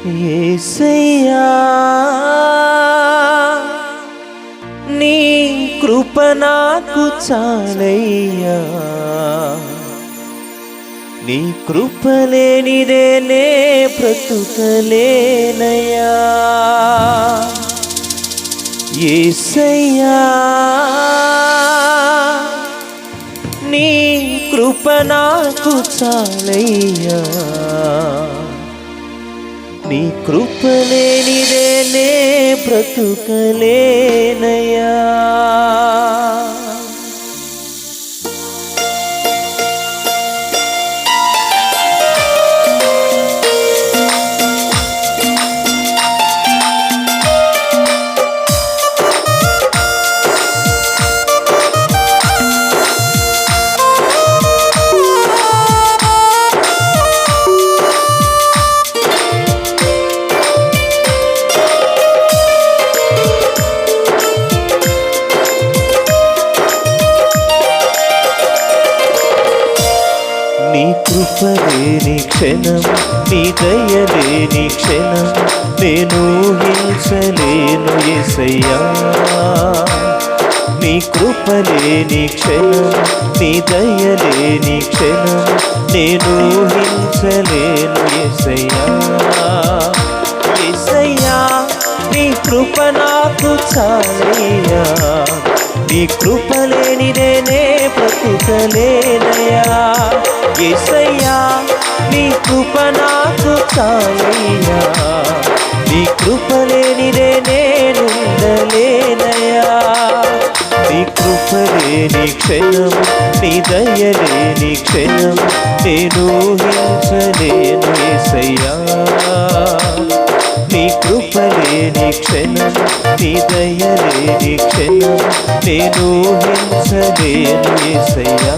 యేసయ్యా నీ కృప నాకు చాలయ్యా, నీ కృప లేనిదే నే బ్రతుకలేనయ్యా. యేసయ్యా నీ కృప నాకు చాలయ్యా, నీ కృప లేనిదే నే బ్రతుకలేనయ్యా. నీ కృప లేని క్షణం, నీ దయ లేని క్షణం నేను ఊహించలేను యేసయ్యా. నీ కృప లేని క్షణం, నీ దయ లేని క్షణం నేను ఊహించలేను యేసయ్యా. యేసయ్యా నీ కృప నాకు చాలయ్యా, నీ కృప లేనిదే నే బ్రతుకలేనయ్యా. యేసయ్యా నీ కృప నాకు చాలయ్యా, నీ కృప లేనిదే నేనుండలేనయ్యా. నీ కృప లేని క్షణం, నీ దయ లేని క్షణం నేను ఊహించలేను యేసయ్యా. నీ కృప లేని క్షణం, నీ దయ లేని క్షణం నేను ఊహించలేను యేసయ్యా.